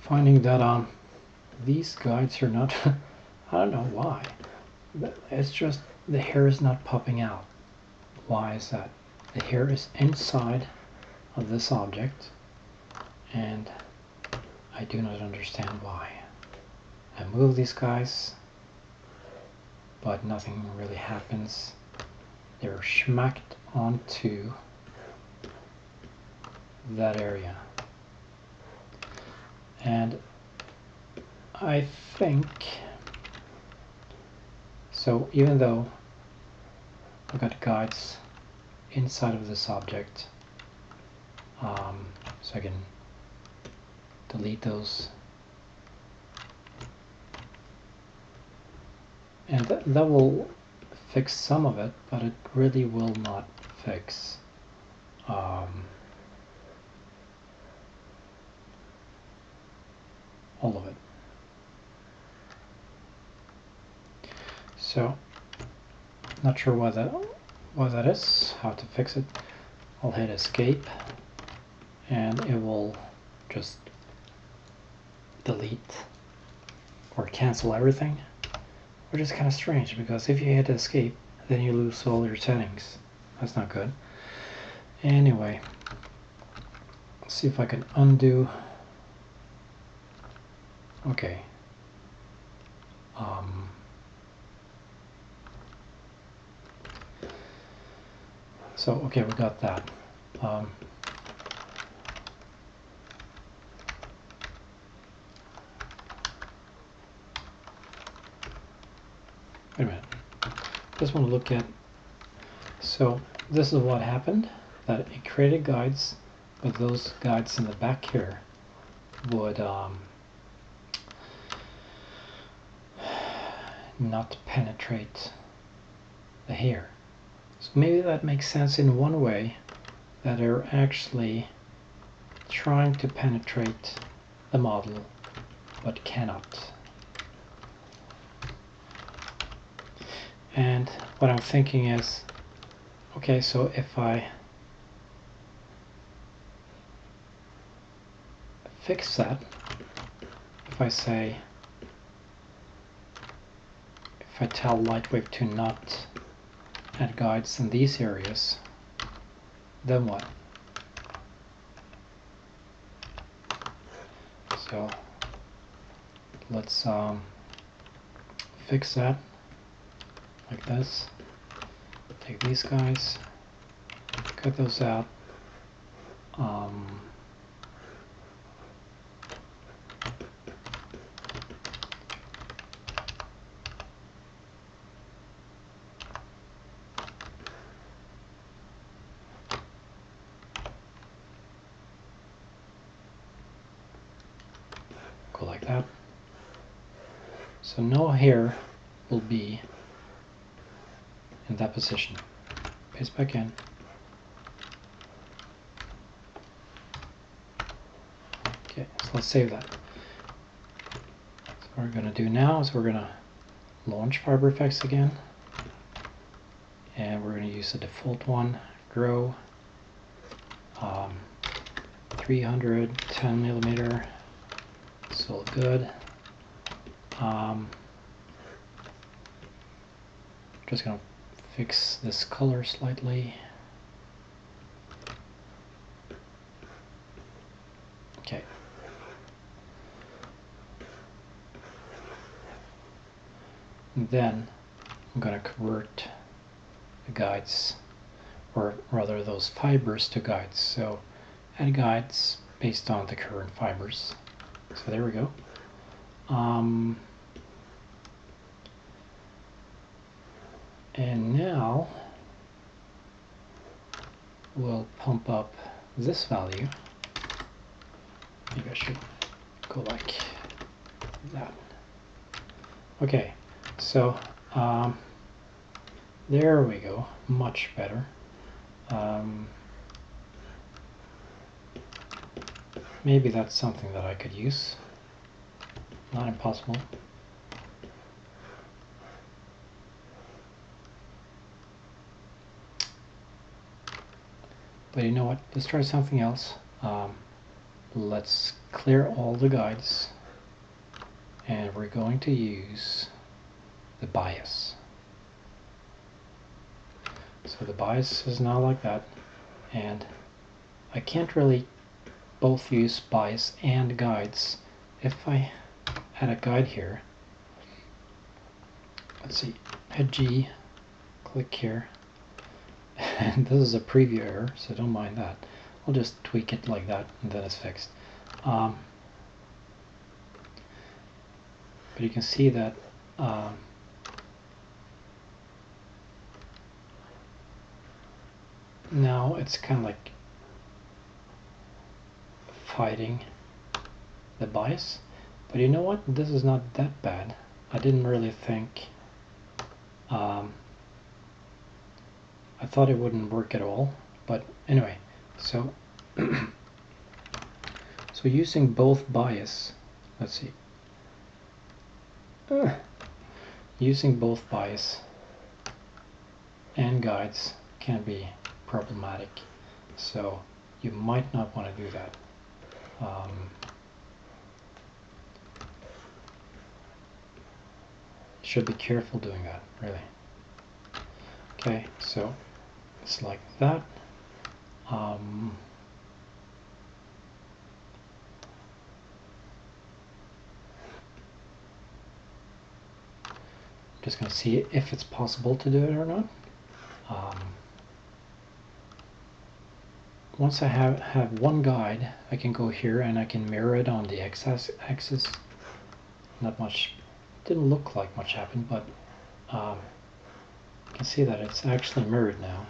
finding that these guides are not, I don't know why, but it's just the hair is not popping out. Why is that? The hair is inside of this object, and I do not understand why. I move these guys, but nothing really happens. They're smacked onto that area. And I think, so even though I've got guides inside of this object, so I can delete those, and that will fix some of it, but it really will not fix all of it. So not sure what that is, how to fix it. I'll hit escape and it will just delete or cancel everything, which is kind of strange because if you hit escape then you lose all your settings. That's not good. Anyway, let's see if I can undo. Okay. So okay, we got that. Wait a minute. Just want to look at. So this is what happened. That it created guides, but those guides in the back here would not penetrate the hair. So maybe that makes sense in one way, that they're actually trying to penetrate the model but cannot. And what I'm thinking is, okay, so if I fix that, if I say, if I tell LightWave to not add guides in these areas, then what? So let's fix that like this. Take these guys, cut those out. Go like that. So no hair will be in that position. Paste back in. Okay, so let's save that. So what we're going to do now is we're going to launch Fiber Effects again, and we're going to use the default one, grow, 310 millimeter. It's all good. Just going to fix this color slightly. Okay. And then I'm going to convert the guides, or rather those fibers, to guides. So add guides based on the current fibers. So there we go. And now we'll pump up this value. Maybe I should go like that. Okay, so there we go, much better. Maybe that's something that I could use. Not impossible. But you know what? Let's try something else. let's clear all the guides, and we're going to use the bias. So the bias is now like that, and I can't really both use bias and guides. If I add a guide here, let's see, hit G, click here, and this is a preview error, so don't mind that. I'll just tweak it like that, and then it's fixed. But you can see that now it's kind of like fighting the bias. But you know what? This is not that bad. I didn't really think. I thought it wouldn't work at all. But anyway, so so using both bias, let's see. Using both bias and guides can be problematic. So you might not want to do that. Should be careful doing that, really. Okay, so it's like that. I'm just going to see if it's possible to do it or not. Once I have one guide, I can go here and I can mirror it on the x-axis. Not much, didn't look like much happened, but you can see that it's actually mirrored now.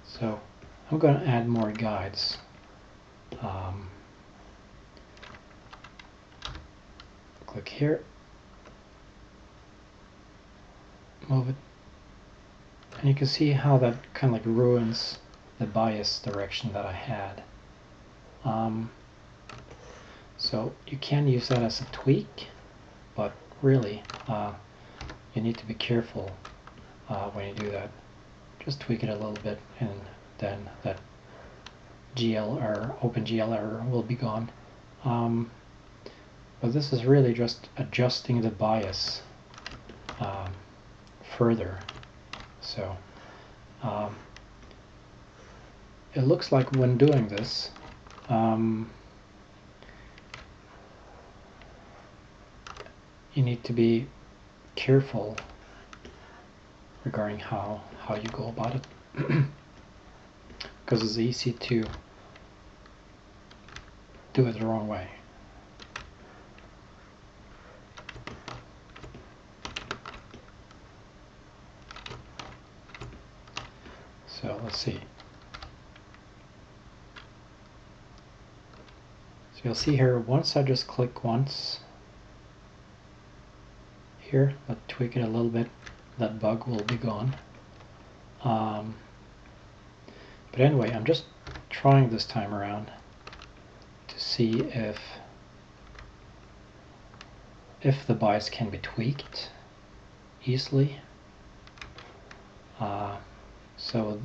So I'm going to add more guides. Click here, move it, and you can see how that kind of like ruins the bias direction that I had. So you can use that as a tweak, but really you need to be careful when you do that. Just tweak it a little bit, and then that GL or OpenGL error will be gone. But this is really just adjusting the bias further. So it looks like when doing this, you need to be careful regarding how you go about it, because it's easy to do it the wrong way. So let's see. So you'll see here, once I just click once here, let's tweak it a little bit, that bug will be gone. But anyway, I'm just trying this time around to see if the bias can be tweaked easily. So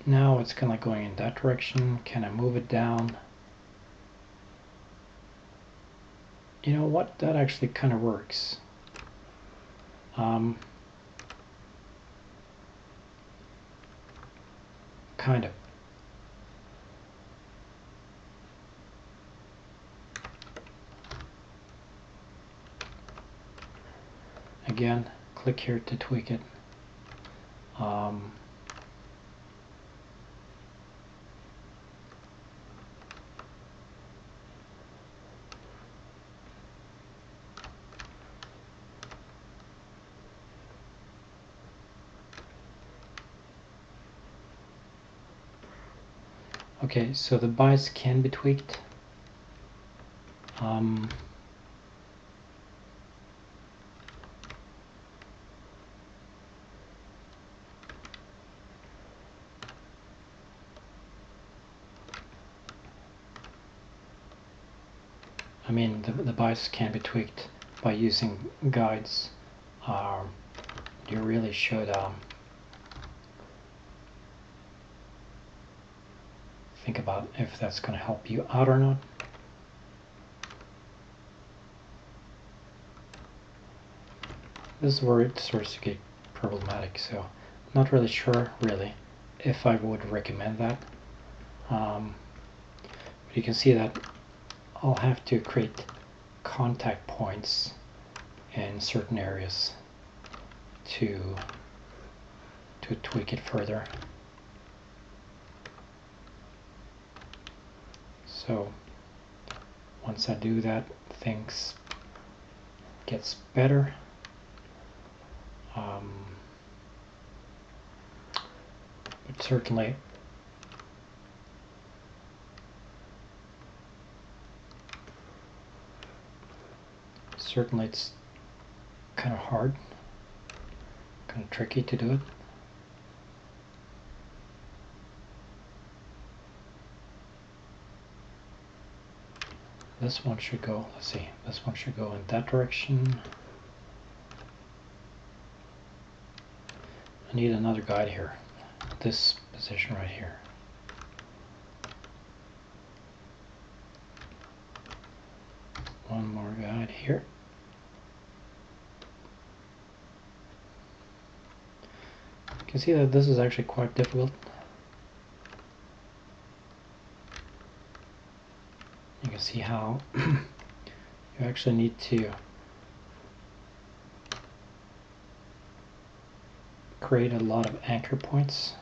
now it's kind of going in that direction. Can I move it down? You know what? That actually kind of works. Kind of. Again, click here to tweak it. Okay, so the bias can be tweaked. I mean, the bias can be tweaked by using guides. You really should think about if that's going to help you out or not. This is where it starts to get problematic, so not really sure really if I would recommend that. But you can see that I'll have to create contact points in certain areas to tweak it further. So once I do that, things gets better. But certainly it's kind of hard, kind of tricky to do it. This one should go, let's see, this one should go in that direction. I need another guide here, this position right here. One more guide here. You can see that this is actually quite difficult. You can see how you actually need to create a lot of anchor points,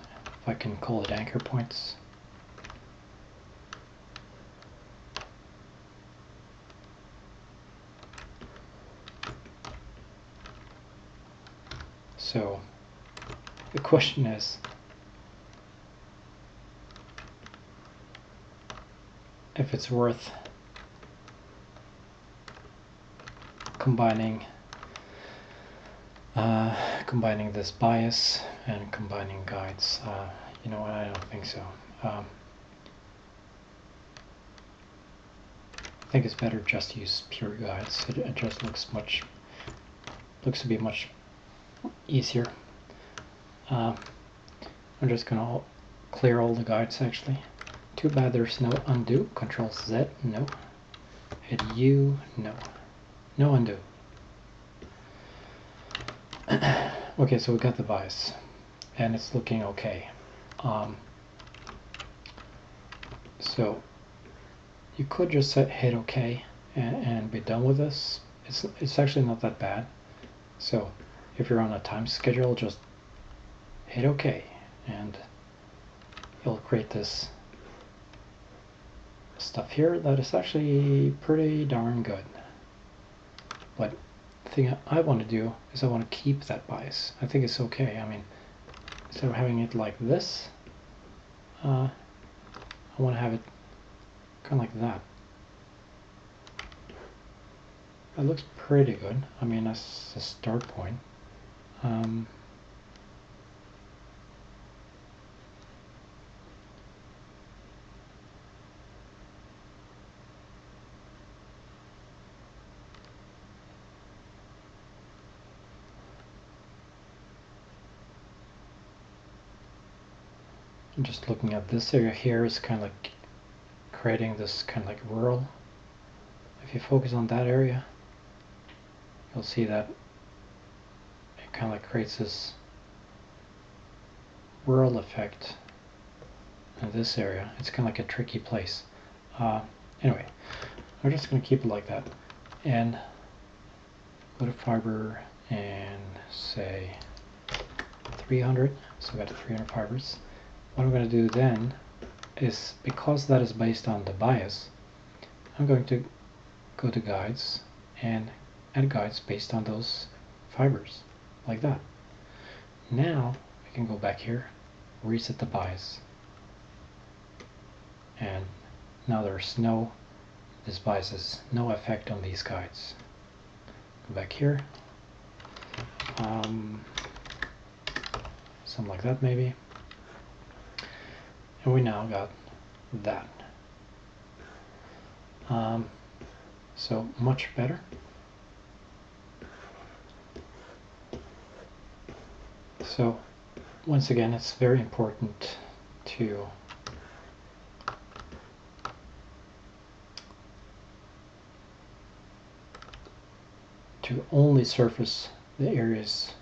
if I can call it anchor points. So the question is, if it's worth combining this bias and combining guides. You know what, I don't think so. I think it's better just to use pure guides. It just looks to be much easier. I'm just gonna clear all the guides actually. Too bad there's no undo. Control Z, no. Hit U, no. No undo. Okay, so we got the bias, and it's looking okay. So you could just hit OK and be done with this. It's actually not that bad. So if you're on a time schedule, just hit OK, and you'll create this stuff here that is actually pretty darn good. But the thing I want to do is I want to keep that bias. I think it's okay. I mean, instead of having it like this, I want to have it kind of like that. That looks pretty good. I mean, that's a start point. I'm just looking at this area here is kind of like creating this kind of like whirl. If you focus on that area, you'll see that it kind of like creates this whirl effect in this area. It's kind of like a tricky place. Anyway, we're just going to keep it like that, and go to fiber and say 300. So we got 300 fibers. What I'm going to do then is, because that is based on the bias, I'm going to go to guides and add guides based on those fibers, like that. Now I can go back here, reset the bias, and now this bias has no effect on these guides. Go back here, something like that maybe, and we now got that. So much better. So once again, it's very important to to only surface the areas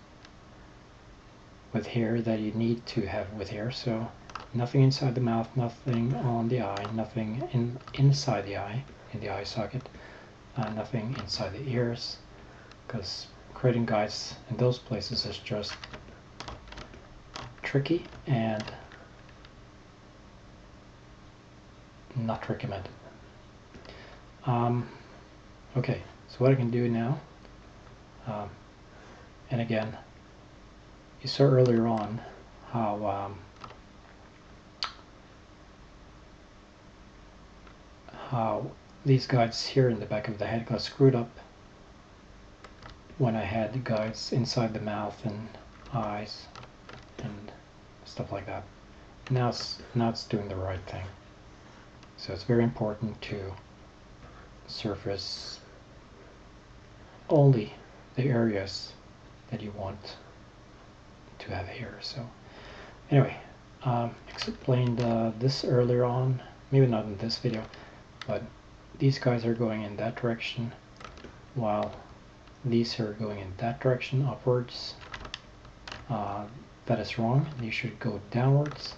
with hair that you need to have with hair. So nothing inside the mouth, nothing on the eye, nothing inside the eye, in the eye socket, nothing inside the ears, because creating guides in those places is just tricky and not recommended. Okay, so what I can do now, and again, you saw earlier on how these guides here in the back of the head got screwed up when I had the guides inside the mouth and eyes and stuff like that. Now it's doing the right thing. So it's very important to surface only the areas that you want to have hair. So anyway, explained this earlier on, maybe not in this video, but these guys are going in that direction while these are going in that direction, upwards. That is wrong. You should go downwards.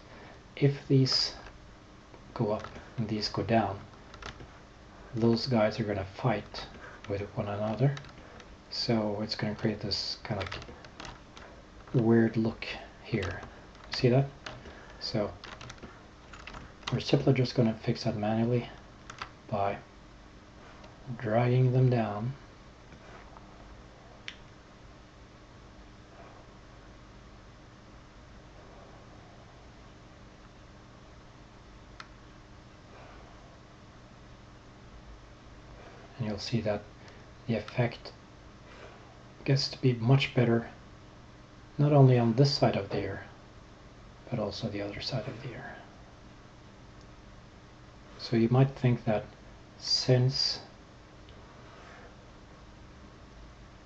If these go up and these go down, those guys are going to fight with one another. So it's going to create this kind of weird look here. See that? So we're simply just going to fix that manually by dragging them down. And you'll see that the effect gets to be much better, not only on this side of the ear, but also the other side of the ear. So you might think that since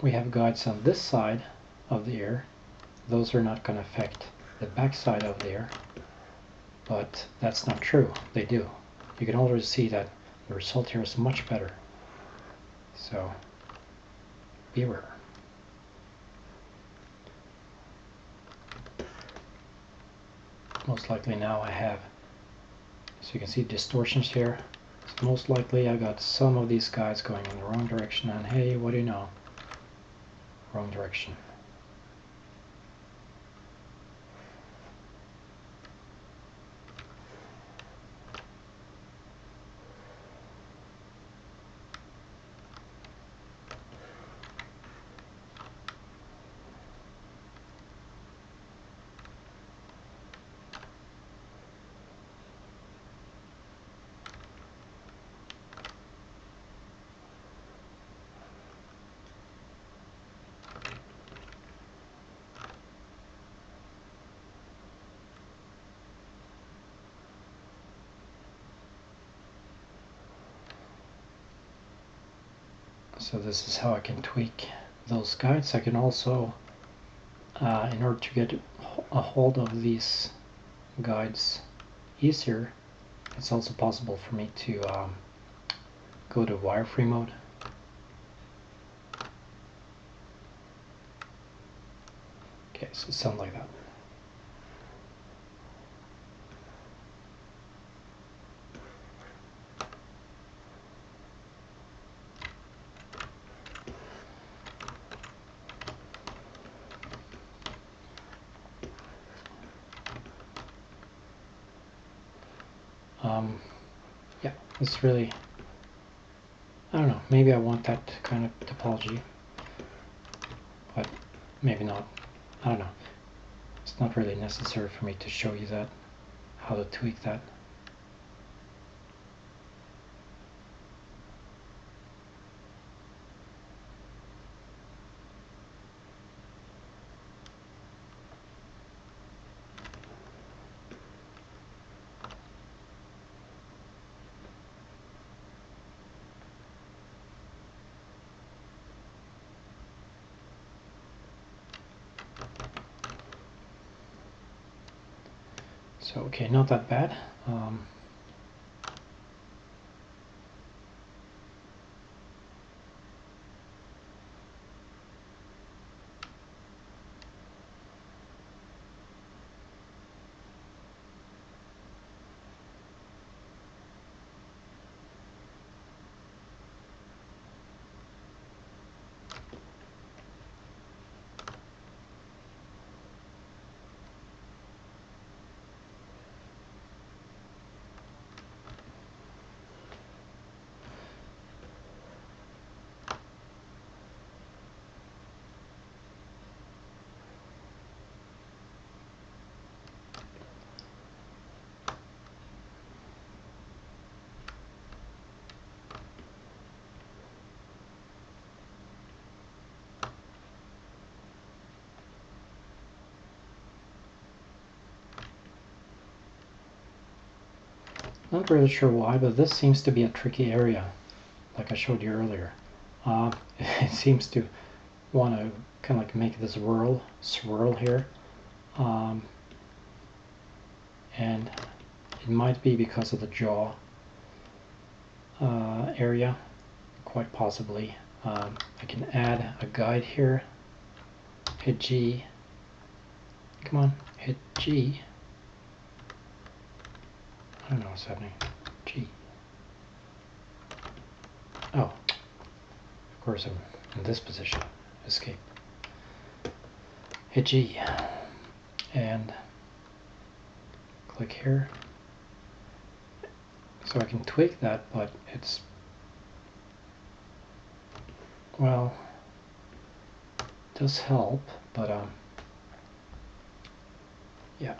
we have guides on this side of the ear, those are not going to affect the back side of the ear, but that's not true. They do. You can already see that the result here is much better. So beware. Most likely now I have, so you can see distortions here. So most likely I got some of these guys going in the wrong direction, and hey, what do you know? Wrong direction. So this is how I can tweak those guides. I can also, in order to get a hold of these guides easier, it's also possible for me to go to wireframe mode. Okay, so something like that. Yeah, it's really, I don't know, maybe I want that kind of topology, but maybe not. I don't know. It's not really necessary for me to show you that, how to tweak that. So, okay, not that bad. Not really sure why, but this seems to be a tricky area, like I showed you earlier. It seems to want to kind of like make this swirl here. And it might be because of the jaw area, quite possibly. I can add a guide here, hit G, come on, hit G. I don't know what's happening, G. Oh, of course I'm in this position, escape. Hit G, and click here. So I can tweak that, but it's, well, it does help, but yeah,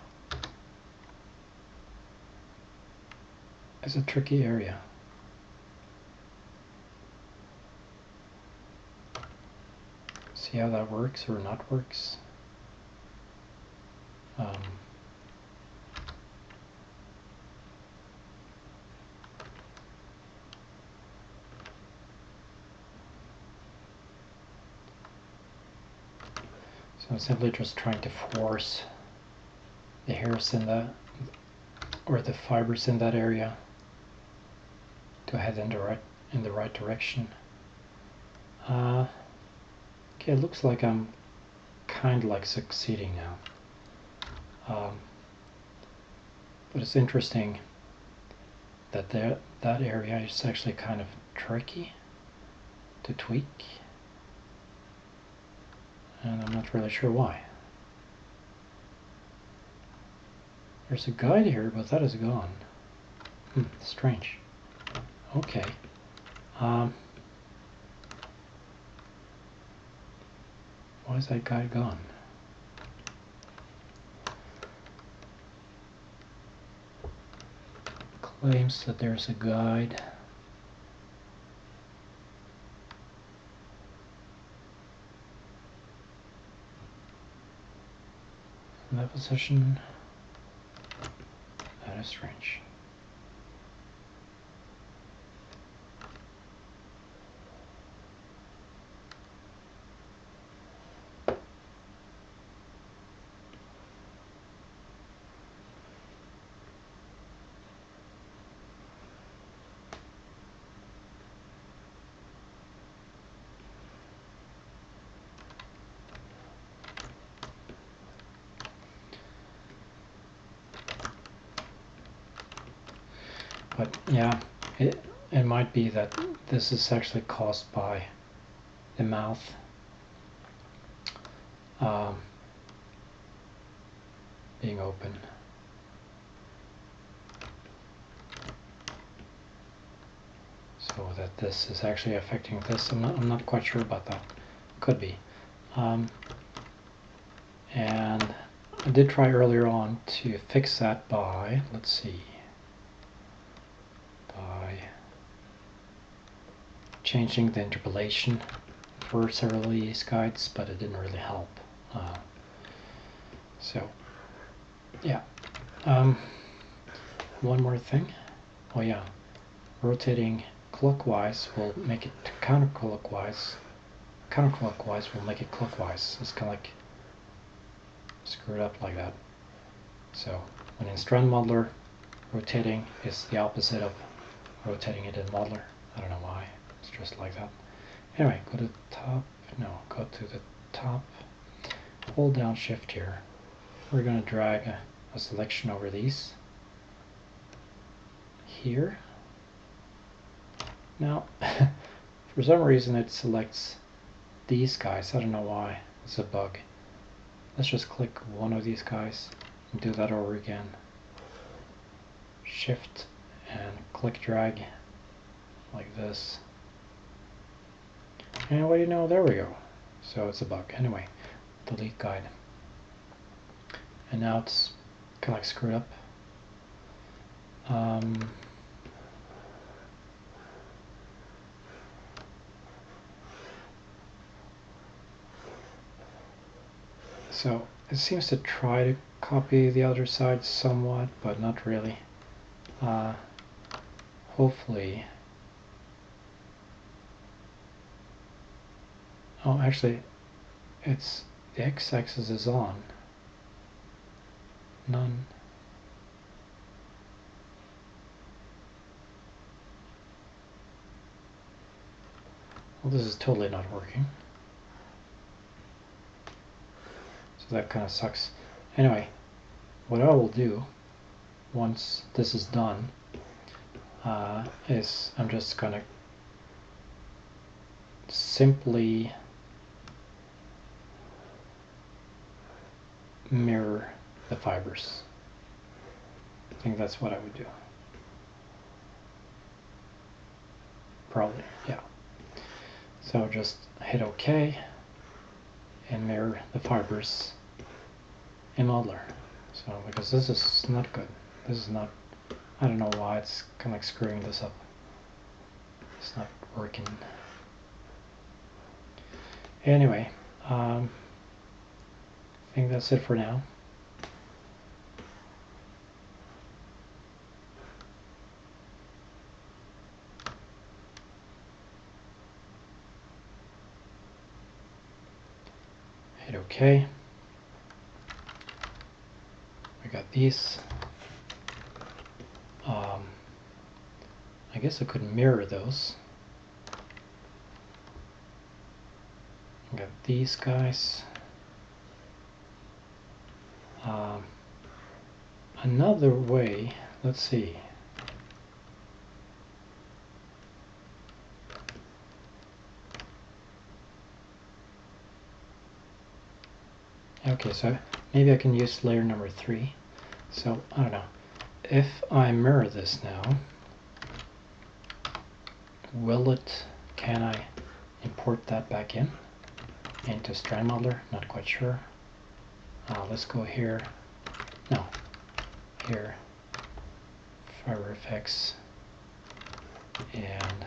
it's a tricky area. See how that works or not works. So I'm simply just trying to force the hairs in that, or the fibers in that area, to head in the right direction. Okay, it looks like I'm kind of like succeeding now. But it's interesting that that area is actually kind of tricky to tweak, and I'm not really sure why. There's a guide here, but that is gone. Strange. Okay. Why is that guide gone? Claims that there's a guide. In that position. That is strange. But yeah, it might be that this is actually caused by the mouth being open. So that this is actually affecting this. I'm not quite sure about that. Could be. And I did try earlier on to fix that by, let's see, by changing the interpolation for several of these guides, but it didn't really help. So, yeah. One more thing. Oh yeah, rotating clockwise will make it counterclockwise. Counterclockwise will make it clockwise. It's kind of like screwed up like that. So when in Strand Modeler, rotating is the opposite of rotating it in Modeler. I don't know why. It's just like that. Anyway, go to the top. No, go to the top. Hold down Shift here. We're going to drag a selection over these. Here. Now, for some reason it selects these guys. I don't know why. It's a bug. Let's just click one of these guys and do that over again. Shift and click drag like this. And what do you know? There we go. So it's a bug. Anyway, delete guide. And now it's kind of like screwed up. So it seems to try to copy the other side somewhat, but not really. hopefully, oh actually it's the x-axis is on, none. Well, this is totally not working. So that kind of sucks. Anyway, what I will do once this is done is I'm just gonna simply mirror the fibers. I think that's what I would do. Probably, yeah. So just hit OK and mirror the fibers in Modeler. So because this is not good. This is not, I don't know why it's kind of like screwing this up. It's not working. Anyway, I think that's it for now. Hit OK. We got these. I guess I could mirror those. I got these guys. Another way, let's see. Okay, so maybe I can use layer number 3. So, I don't know. If I mirror this now, can I import that back in into Strand Modeler? Not quite sure. Let's go here. No, here, Fiber Effects, and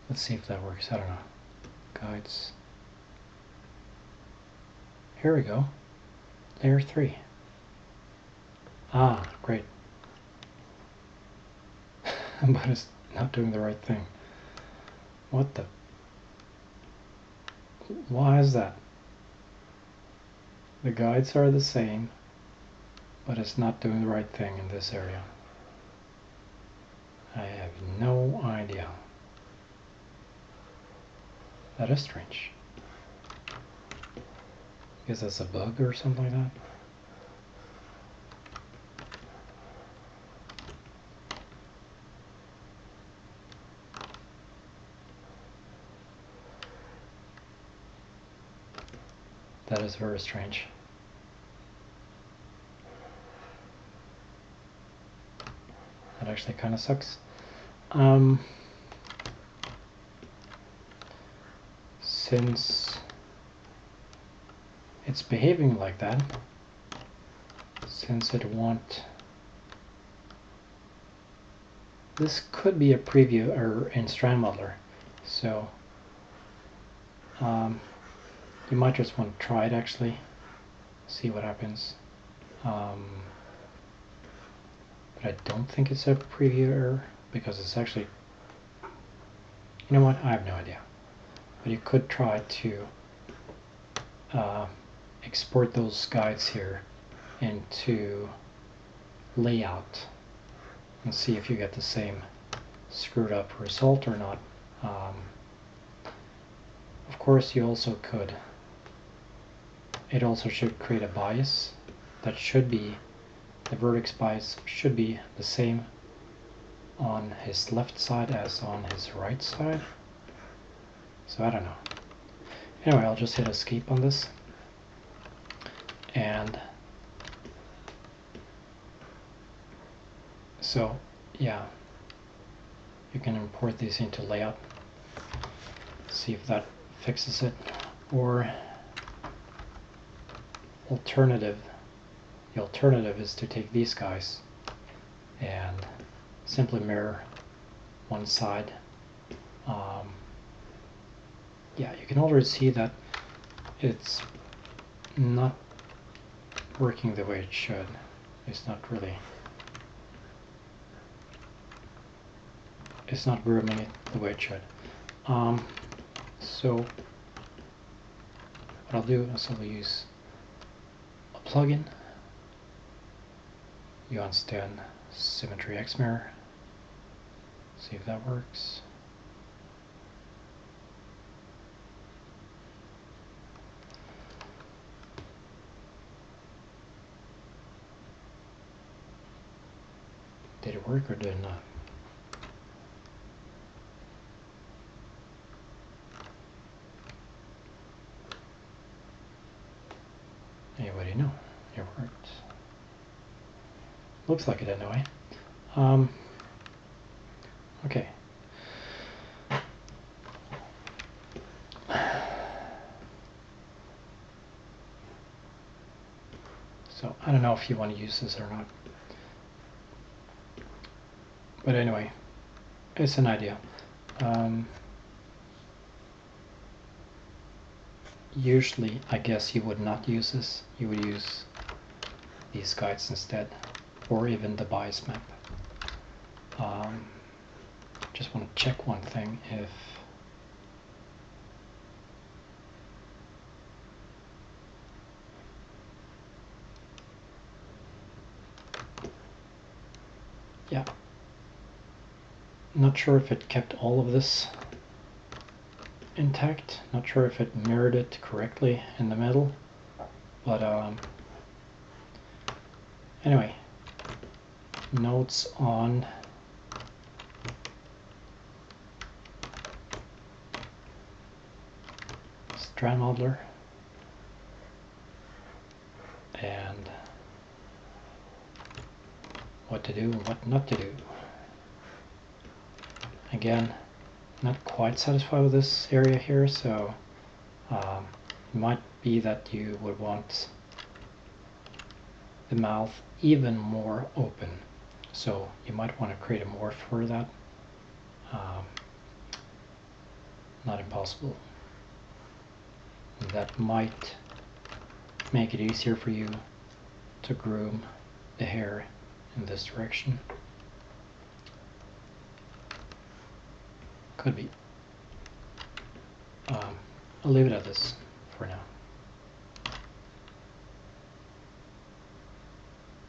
let's see if that works. I don't know. Guides. Here we go. Layer 3. Ah, great. But it's not doing the right thing. What the? Why is that? The guides are the same, but it's not doing the right thing in this area. I have no idea. That is strange. I guess that's a bug or something like that. That is very strange. That actually kind of sucks. Since it's behaving like that, since it won't, this could be a preview error in Strand Modeler, so you might just want to try it actually, see what happens. But I don't think it's a preview error because it's actually, you know what, I have no idea. But you could try to export those guides here into layout and see if you get the same screwed up result or not. Of course, you also could. It also should create a bias that should be, the vertex bias should be the same on his left side as on his right side. So I don't know. Anyway, I'll just hit escape on this. And so, yeah, you can import these into layout, see if that fixes it, or the alternative is to take these guys and simply mirror one side yeah, you can already see that it's not working the way it should. It's not grooming it the way it should. So what I'll do is I'll use a plugin, Stan Symmetry X Mirror. See if that works. Did it work or did it not? Anybody know? It worked. Looks like it anyway. Okay. So I don't know if you want to use this or not. But anyway, it's an idea. Usually, I guess you would not use this. You would use these guides instead, or even the bias map. Just want to check one thing. If yeah, not sure if it kept all of this intact. Not sure if it mirrored it correctly in the middle, but anyway, notes on Strand modeler and what to do and what not to do. Again, not quite satisfied with this area here, so it might be that you would want the mouth even more open, so you might want to create a morph for that. Not impossible. That might make it easier for you to groom the hair in this direction. Could be. I'll leave it at this for now.